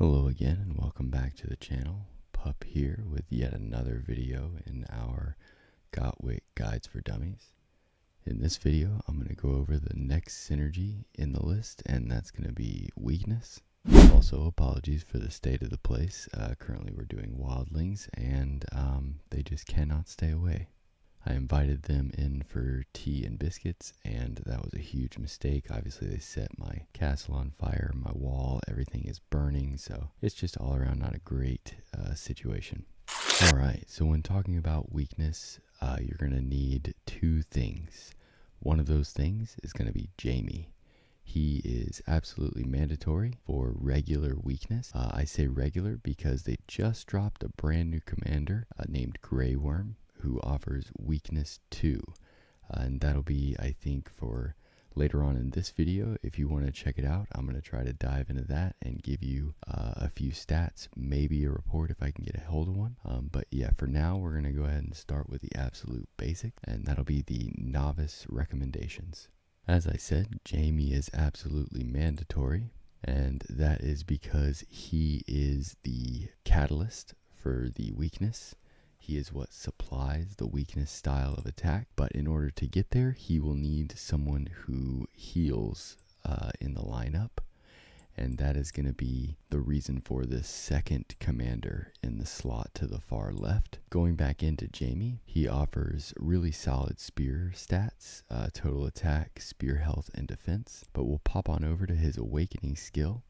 Hello again and welcome back to the channel. Pup here with yet another video in our GoTWiC Guides for Dummies. In this video, I'm going to go over the next synergy in the list, and that's going to be weakness. Also, apologies for the state of the place. Currently we're doing wildlings, and they just cannot stay away. I invited them in for tea and biscuits, and that was a huge mistake. Obviously, they set my castle on fire, my wall, everything is burning, so it's just all around not a great situation. Alright, so when talking about weakness, you're going to need two things. One of those things is going to be Jaime. He is absolutely mandatory for regular weakness. I say regular because they just dropped a brand new commander named Grey Worm, who offers weakness 2, and that'll be, I think, for later on in this video. If you want to check it out, I'm going to try to dive into that and give you a few stats, maybe a report if I can get a hold of one. But yeah, for now, we're going to go ahead and start with the absolute basic, and that'll be the novice recommendations. As I said, Jaime is absolutely mandatory, and that is because he is the catalyst for the weakness. He is what supplies the weakness style of attack, but in order to get there, he will need someone who heals in the lineup, and that is going to be the reason for the second commander in the slot to the far left. Going back into Jaime, he offers really solid spear stats, total attack, spear health, and defense, but we'll pop on over to his awakening skill.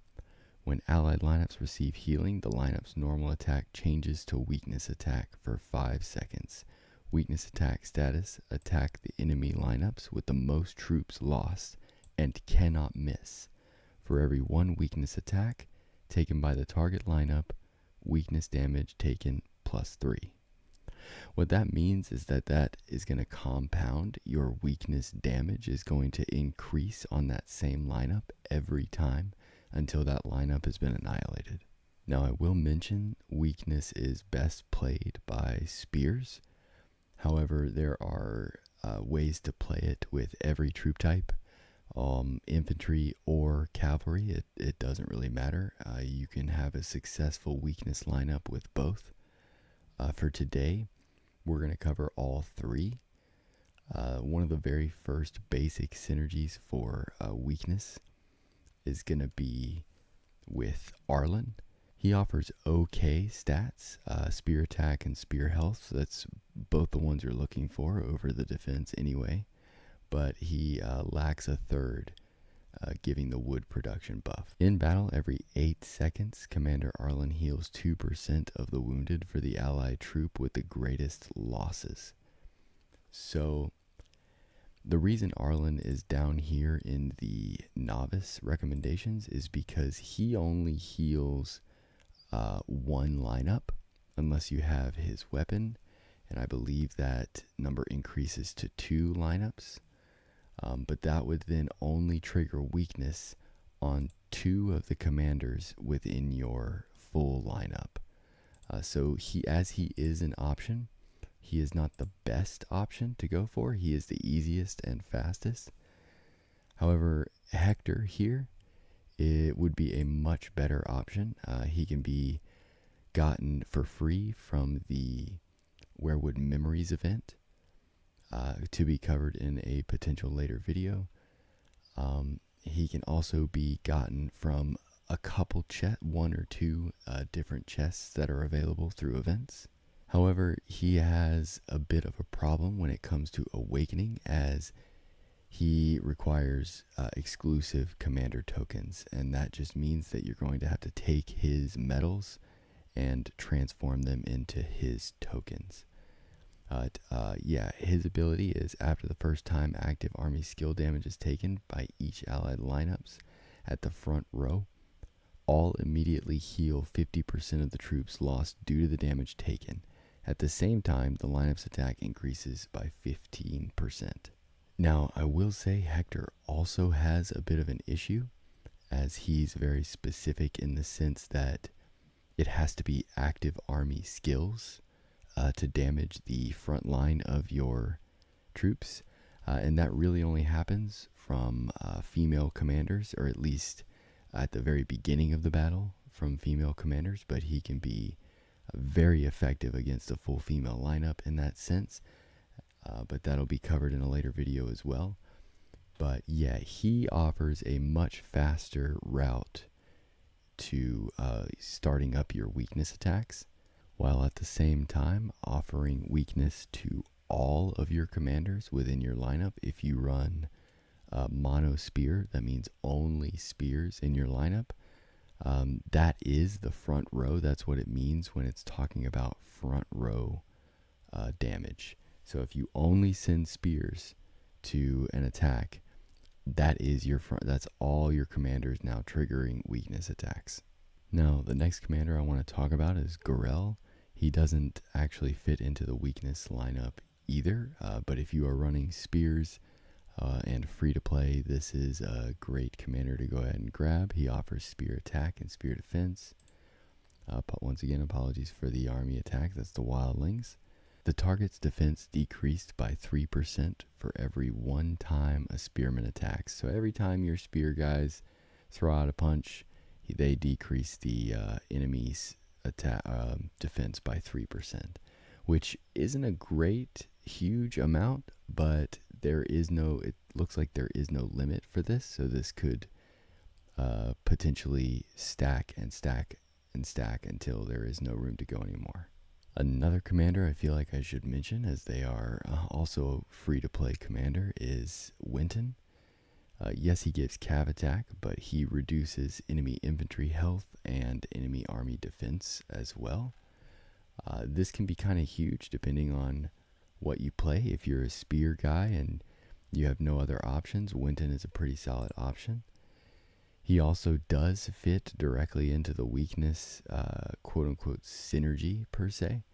When allied lineups receive healing, the lineup's normal attack changes to weakness attack for 5 seconds. Weakness attack status: attack the enemy lineups with the most troops lost and cannot miss. For every one weakness attack taken by the target lineup, weakness damage taken +3. What that means is that is going to compound. Your weakness damage is going to increase on that same lineup every time until that lineup has been annihilated. Now, I will mention weakness is best played by spears. However, there are ways to play it with every troop type, infantry or cavalry. It doesn't really matter. You can have a successful weakness lineup with both. For today, we're going to cover all three. One of the very first basic synergies for weakness is going to be with Arlen. He offers okay stats, spear attack and spear health. So that's both the ones you're looking for over the defense anyway. But he lacks a third, giving the wood production buff. In battle, every 8 seconds, Commander Arlen heals 2% of the wounded for the allied troop with the greatest losses. So the reason Arlen is down here in the novice recommendations is because he only heals one lineup unless you have his weapon, and I believe that number increases to 2 lineups, but that would then only trigger weakness on 2 of the commanders within your full lineup. So as he is an option, he is not the best option to go for. He is the easiest and fastest. However, Hector here, it would be a much better option. He can be gotten for free from the Werewood Memories event, to be covered in a potential later video. He can also be gotten from a couple one or two different chests that are available through events. However, he has a bit of a problem when it comes to awakening, as he requires exclusive commander tokens, and that just means that you're going to have to take his medals and transform them into his tokens. His ability is: after the first time active army skill damage is taken by each allied lineups at the front row, all immediately heal 50% of the troops lost due to the damage taken. At the same time, the lineup's attack increases by 15%. Now, I will say Hector also has a bit of an issue, as he's very specific in the sense that it has to be active army skills to damage the front line of your troops, and that really only happens from female commanders, or at least at the very beginning of the battle, from female commanders, but he can be very effective against a full female lineup in that sense. But that'll be covered in a later video as well. But yeah, he offers a much faster route to starting up your weakness attacks, while at the same time offering weakness to all of your commanders within your lineup. If you run mono spear, that means only spears in your lineup. That is the front row. That's what it means when it's talking about front row damage. So if you only send spears to an attack, that is your front. That's all your commanders now triggering weakness attacks. Now, the next commander I want to talk about is Gorel. He doesn't actually fit into the weakness lineup either, but if you are running spears and free to play, this is a great commander to go ahead and grab. He offers spear attack and spear defense. But once again, apologies for the army attack. That's the wildlings. The target's defense decreased by 3% for every one time a spearman attacks. So every time your spear guys throw out a punch, they decrease the enemy's attack defense by 3%, which isn't a great, huge amount, but it looks like there is no limit for this. So this could potentially stack and stack and stack until there is no room to go anymore. Another commander I feel like I should mention, as they are also free-to-play commander, is Winton. Yes, he gives cav attack, but he reduces enemy infantry health and enemy army defense as well. This can be kind of huge depending on what you play. If you're a spear guy and you have no other options, Winton is a pretty solid option. He also does fit directly into the weakness, quote-unquote, synergy, per se.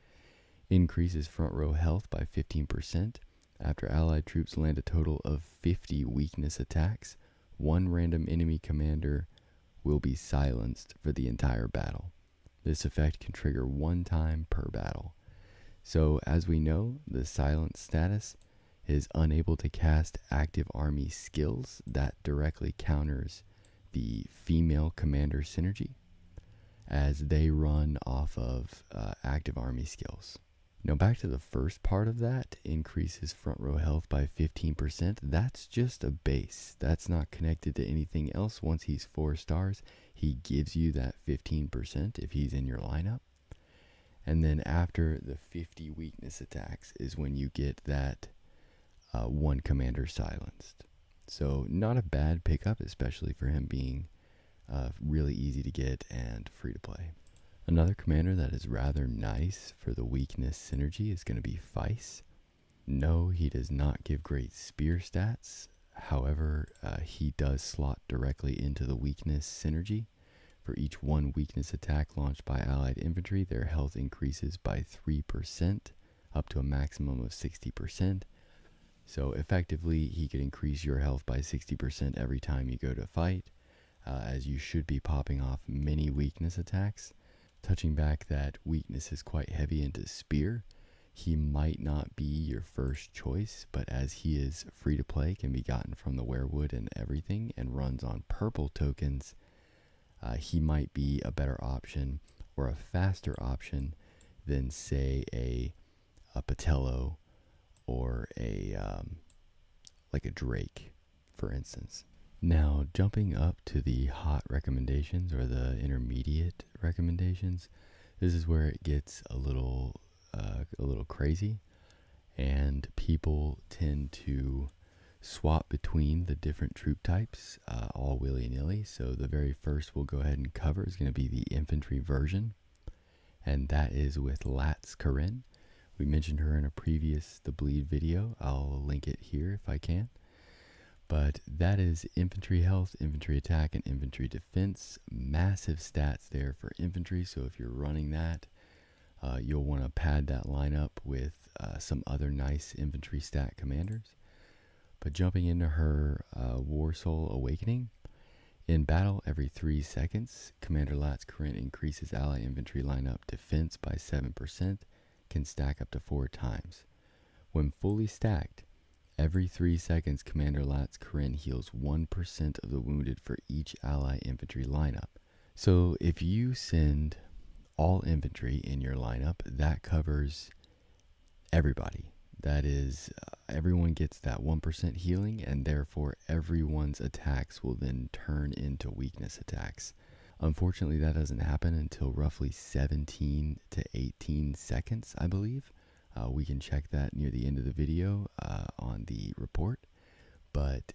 Increases front row health by 15%. After allied troops land a total of 50 weakness attacks, one random enemy commander will be silenced for the entire battle. This effect can trigger one time per battle. So, as we know, the silence status is unable to cast active army skills. That directly counters the female commander synergy, as they run off of active army skills. Now back to the first part of that, increases front row health by 15%. That's just a base. That's not connected to anything else. Once he's 4 stars, he gives you that 15% if he's in your lineup. And then after the 50 weakness attacks is when you get that one commander silenced. So not a bad pickup, especially for him being really easy to get and free to play. Another commander that is rather nice for the weakness synergy is going to be Weiss. No, he does not give great spear stats. However, he does slot directly into the weakness synergy. For each one weakness attack launched by allied infantry, their health increases by 3%, up to a maximum of 60%. So effectively, he could increase your health by 60% every time you go to fight, as you should be popping off many weakness attacks. Touching back that weakness is quite heavy into spear, he might not be your first choice, but as he is free to play, can be gotten from the werewood and everything, and runs on purple tokens, he might be a better option or a faster option than, say, a Patello or like a Drake, for instance. Now, jumping up to the hot recommendations or the intermediate recommendations, this is where it gets a little crazy, and people tend to swap between the different troop types all willy-nilly. So the very first we'll go ahead and cover is going to be the infantry version, and that is with Latz Corinne. We mentioned her in a previous The Bleed video. I'll link it here if I can. But that is infantry health, infantry attack, and infantry defense. Massive stats there for infantry, so if you're running that, you'll want to pad that lineup with some other nice infantry stat commanders. But jumping into her War Soul Awakening, in battle every 3 seconds, Commander Latz Corinne increases ally infantry lineup defense by 7%, can stack up to 4 times. When fully stacked, every 3 seconds, Commander Latz Corinne heals 1% of the wounded for each ally infantry lineup. So if you send all infantry in your lineup, that covers everybody. That is, everyone gets that 1% healing, and therefore everyone's attacks will then turn into weakness attacks. Unfortunately, that doesn't happen until roughly 17 to 18 seconds, I believe. We can check that near the end of the video on the report. But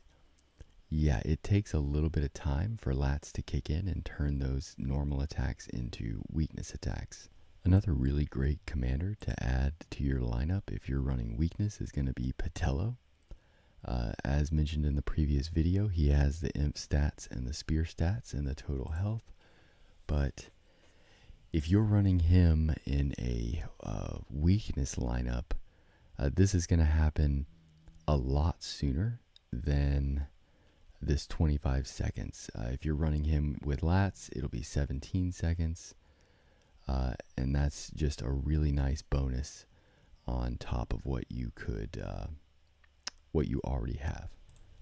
yeah, it takes a little bit of time for lats to kick in and turn those normal attacks into weakness attacks. Another really great commander to add to your lineup if you're running weakness is going to be Patello. As mentioned in the previous video, he has the imp stats and the spear stats and the total health. But if you're running him in a weakness lineup, this is going to happen a lot sooner than this 25 seconds. If you're running him with lats, it'll be 17 seconds. And that's just a really nice bonus on top of what you could, what you already have.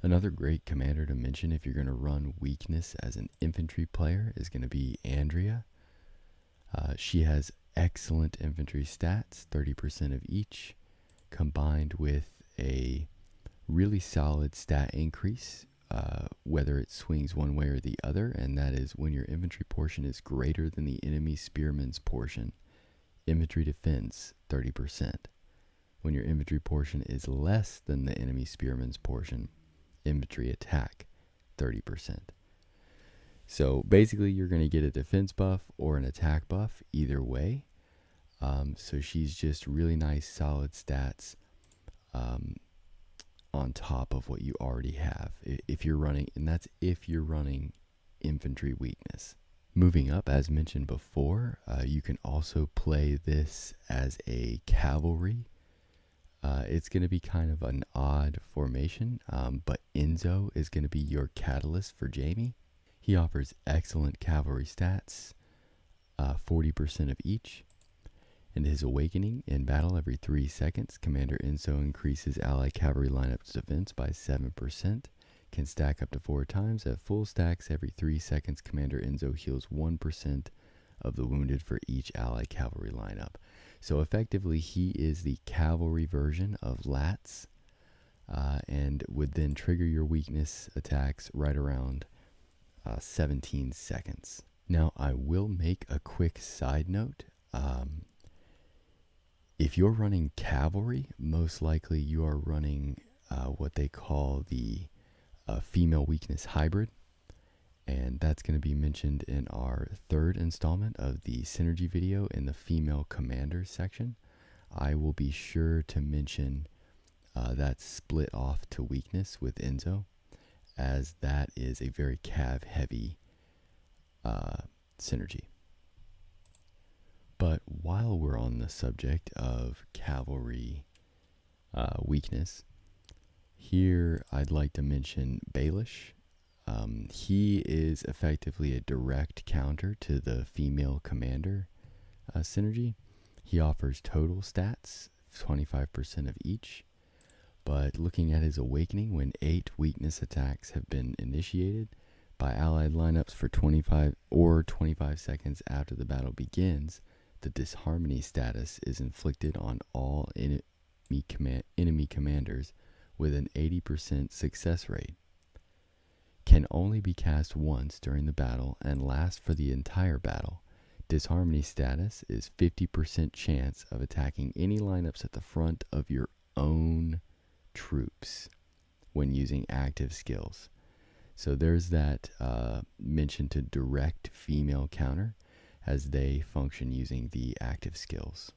Another great commander to mention if you're going to run weakness as an infantry player is going to be Andrea. She has excellent infantry stats, 30% of each, combined with a really solid stat increase, whether it swings one way or the other, and that is when your infantry portion is greater than the enemy spearman's portion, infantry defense 30%. When your infantry portion is less than the enemy spearman's portion, infantry attack 30%. So basically you're going to get a defense buff or an attack buff either way. So she's just really nice solid stats on top of what you already have if you're running, and that's if you're running infantry weakness. Moving up, as mentioned before, you can also play this as a cavalry. It's going to be kind of an odd formation, but Enzo is going to be your catalyst for Jaime. He offers excellent cavalry stats, 40% of each. And his awakening in battle every 3 seconds, Commander Enzo increases allied cavalry lineup's defense by 7%, can stack up to 4 times. At full stacks every 3 seconds, Commander Enzo heals 1% of the wounded for each allied cavalry lineup. So effectively, he is the cavalry version of lats, and would then trigger your weakness attacks right around 17 seconds. Now, I will make a quick side note. If you're running cavalry, most likely you are running what they call the female weakness hybrid, and that's going to be mentioned in our 3rd installment of the synergy video in the female commander section. I will be sure to mention that split off to weakness with Enzo, as that is a very cav heavy synergy. But while we're on the subject of cavalry weakness, here I'd like to mention Baelish. He is effectively a direct counter to the female commander synergy. He offers total stats, 25% of each. But looking at his awakening, when 8 weakness attacks have been initiated by allied lineups for 25 seconds after the battle begins, the disharmony status is inflicted on all enemy commanders with an 80% success rate. Can only be cast once during the battle and last for the entire battle. Disharmony status is 50% chance of attacking any lineups at the front of your own troops when using active skills. So there's that mention to direct female counter, as they function using the active skills.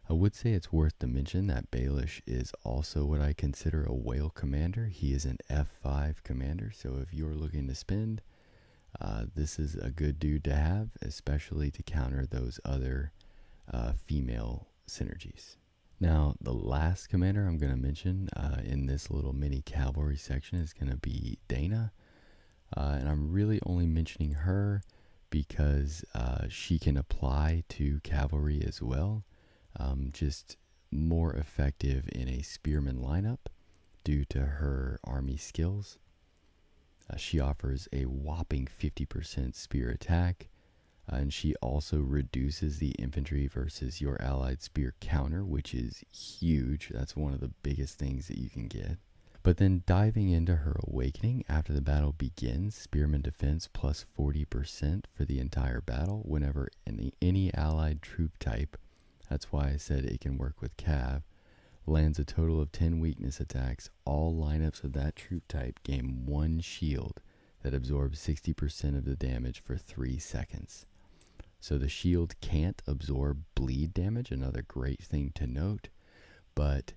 I would say it's worth to mention that Baelish is also what I consider a whale commander. He is an F5 commander, so if you're looking to spend, this is a good dude to have, especially to counter those other female synergies. Now, the last commander I'm going to mention in this little mini cavalry section is going to be Dana, and I'm really only mentioning her because she can apply to cavalry as well, just more effective in a spearman lineup due to her army skills. She offers a whopping 50% spear attack, and she also reduces the infantry versus your allied spear counter, which is huge. That's one of the biggest things that you can get. But then diving into her awakening, after the battle begins, spearman defense plus 40% for the entire battle whenever any allied troop type, that's why I said it can work with cav, lands a total of 10 weakness attacks. All lineups of that troop type gain 1 shield that absorbs 60% of the damage for 3 seconds. So the shield can't absorb bleed damage, another great thing to note. But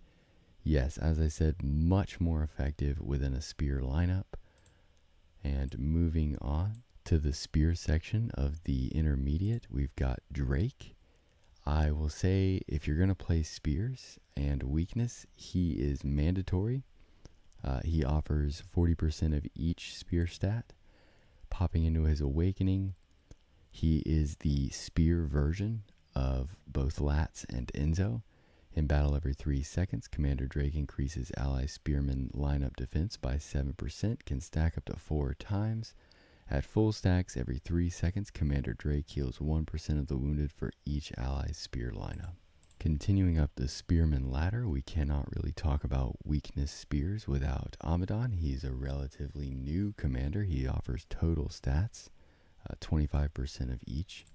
yes, as I said, much more effective within a spear lineup. And moving on to the spear section of the intermediate, we've got Drake. I will say if you're going to play spears and weakness, he is mandatory. He offers 40% of each spear stat. Popping into his awakening, he is the spear version of both Lats and Enzo. In battle every 3 seconds, Commander Drake increases ally spearman lineup defense by 7%, can stack up to 4 times. At full stacks every 3 seconds, Commander Drake heals 1% of the wounded for each ally's spear lineup. Continuing up the spearman ladder, we cannot really talk about weakness spears without Amadon. He's a relatively new commander. He offers total stats, 25% of each.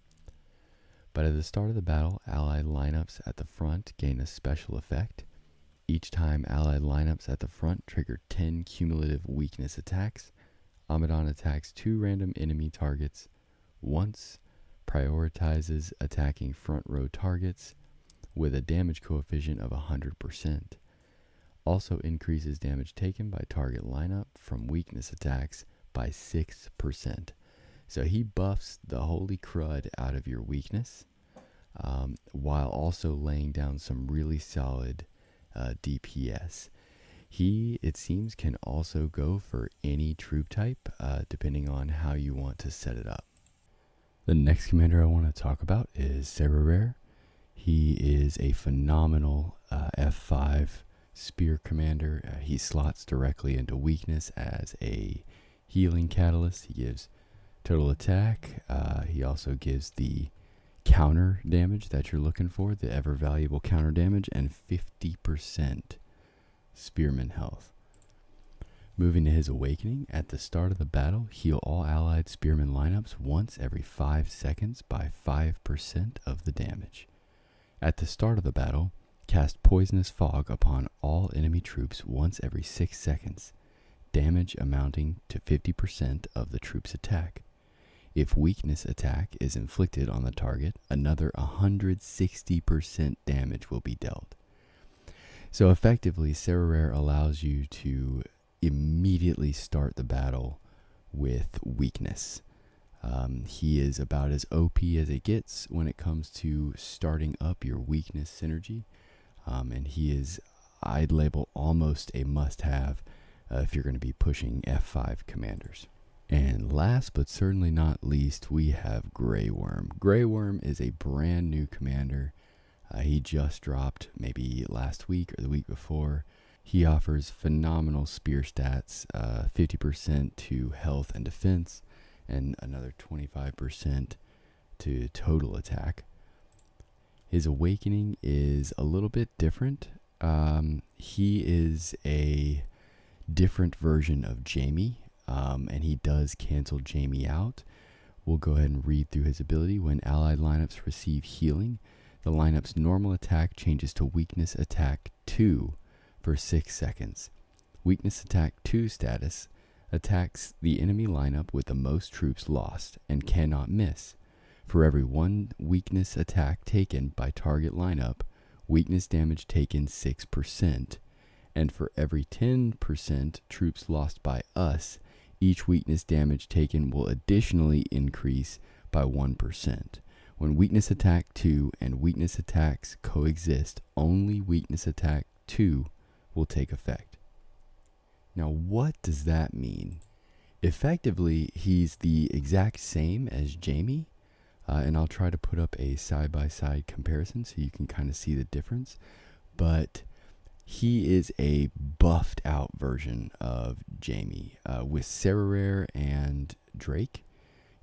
But at the start of the battle, allied lineups at the front gain a special effect. Each time allied lineups at the front trigger 10 cumulative weakness attacks. Amadon attacks 2 random enemy targets once, prioritizes attacking front row targets with a damage coefficient of 100%. Also increases damage taken by target lineup from weakness attacks by 6%. So he buffs the holy crud out of your weakness, while also laying down some really solid DPS. He, it seems, can also go for any troop type, depending on how you want to set it up. The next commander I want to talk about is Serere. He is a phenomenal F5 spear commander. He slots directly into weakness as a healing catalyst. He gives total attack. He also gives the counter damage that you're looking for, the ever valuable counter damage, and 50% spearman health. Moving to his awakening, at the start of the battle, heal all allied spearman lineups once every 5 seconds by 5% of the damage. At the start of the battle, cast poisonous fog upon all enemy troops once every 6 seconds, damage amounting to 50% of the troop's attack. If weakness attack is inflicted on the target, another 160% damage will be dealt. So effectively, Serere allows you to immediately start the battle with weakness. He is about as OP as it gets when it comes to starting up your weakness synergy. And he is, I'd label, almost a must-have if you're going to be pushing F5 commanders. And last but certainly not least, we have Grey Worm. Grey Worm is a brand new commander. He just dropped maybe last week or the week before. He offers phenomenal spear stats, 50% to health and defense, and another 25% to total attack. His awakening is a little bit different. He is a different version of Jaime, and he does cancel Jaime out. We'll go ahead and read through his ability. When allied lineups receive healing, the lineup's normal attack changes to weakness attack 2 for 6 seconds. Weakness attack 2 status attacks the enemy lineup with the most troops lost and cannot miss. For every 1 weakness attack taken by target lineup, weakness damage taken 6%. And for every 10% troops lost by us, each weakness damage taken will additionally increase by 1%. When weakness attack 2 and weakness attacks coexist, only weakness attack 2 will take effect. Now, what does that mean? Effectively, he's the exact same as Jaime, and I'll try to put up a side-by-side comparison so you can kind of see the difference. But He is a buffed out version of Jaime. With Sarah and Drake,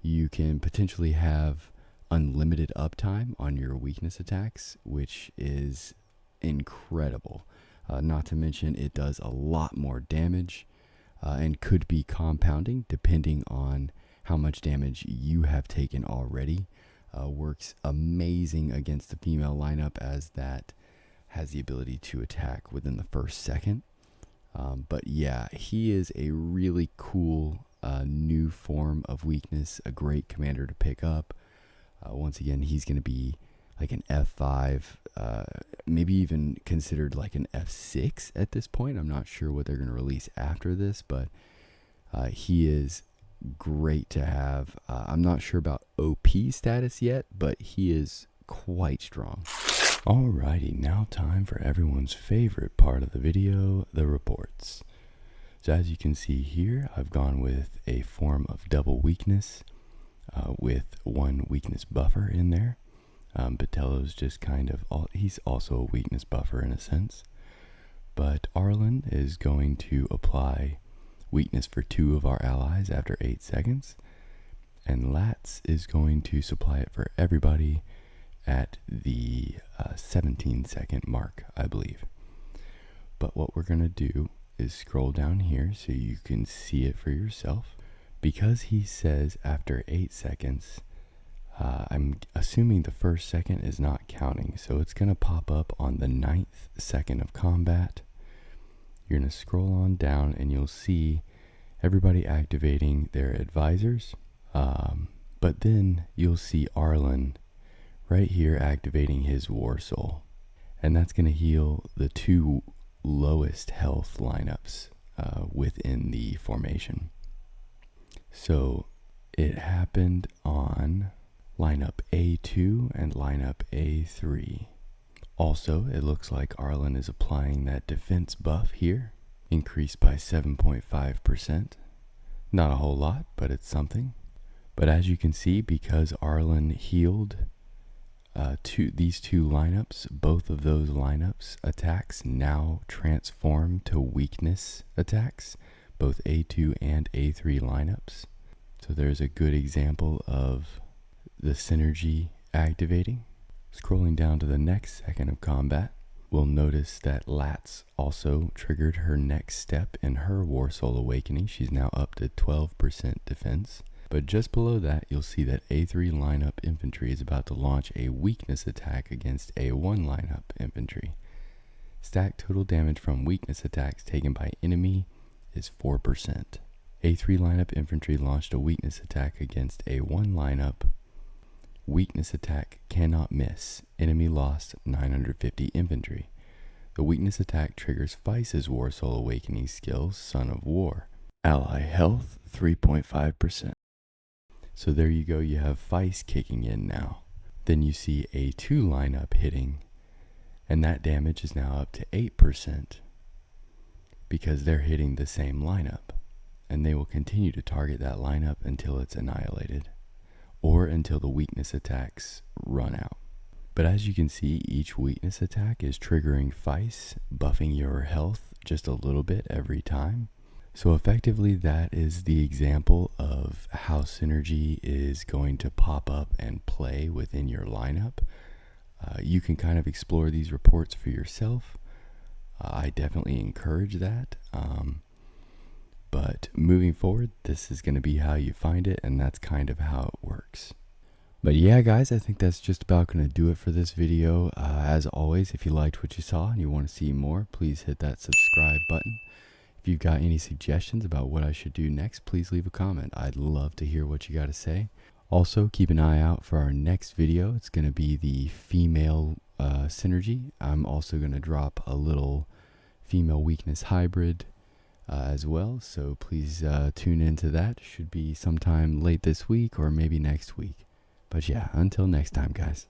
you can potentially have unlimited uptime on your weakness attacks, which is incredible. Not to mention, it does a lot more damage and could be compounding depending on how much damage you have taken already. Works amazing against the female lineup, as that has the ability to attack within the first second. But yeah, he is a really cool new form of weakness, a great commander to pick up. Once again, he's going to be like an F5, maybe even considered like an F6 at this point. I'm not sure what they're going to release after this, but he is great to have. I'm not sure about OP status yet, but he is quite strong. Alrighty, now time for everyone's favorite part of the video, the reports. So as you can see here, I've gone with a form of double weakness with one weakness buffer in there. Batello's just kind of, he's also a weakness buffer in a sense. But Arlen is going to apply weakness for 2 of our allies after 8 seconds. And Lats is going to supply it for everybody at the 17-second mark, I believe. But what we're going to do is scroll down here so you can see it for yourself. Because he says after 8 seconds, I'm assuming the first second is not counting. So it's going to pop up on the 9th second of combat. You're going to scroll on down and you'll see everybody activating their advisors. But then you'll see Arlen right here activating his War Soul. And that's going to heal the 2 lowest health lineups within the formation. So it happened on lineup A2 and lineup A3. Also, it looks like Arlen is applying that defense buff here, increased by 7.5%. Not a whole lot, but it's something. But as you can see, because Arlen healed these 2 lineups, both of those lineups attacks now transform to weakness attacks, both A2 and A3 lineups. So there's a good example of the synergy activating. Scrolling down to the next second of combat, we'll notice that Lats also triggered her next step in her War Soul Awakening. She's now up to 12% defense. But just below that, you'll see that A3 lineup infantry is about to launch a weakness attack against A1 lineup infantry. Stack total damage from weakness attacks taken by enemy is 4%. A3 lineup infantry launched a weakness attack against A1 lineup. Weakness attack cannot miss. Enemy lost 950 infantry. The weakness attack triggers Feiss's War Soul Awakening skill, Son of War. Ally health 3.5%. So there you go, you have Feiss kicking in now. Then you see A2 lineup hitting, and that damage is now up to 8% because they're hitting the same lineup, and they will continue to target that lineup until it's annihilated or until the weakness attacks run out. But as you can see, each weakness attack is triggering Feiss, buffing your health just a little bit every time. So effectively, that is the example of how synergy is going to pop up and play within your lineup. You can kind of explore these reports for yourself. I definitely encourage that. But moving forward, this is going to be how you find it, and that's kind of how it works. But yeah, guys, I think that's just about going to do it for this video. As always, if you liked what you saw and you want to see more, please hit that subscribe button. If you've got any suggestions about what I should do next, please leave a comment. I'd love to hear what you got to say. Also, keep an eye out for our next video. It's going to be the female synergy. I'm also going to drop a little female weakness hybrid as well. So please tune into that. Should be sometime late this week or maybe next week. But yeah, until next time, guys.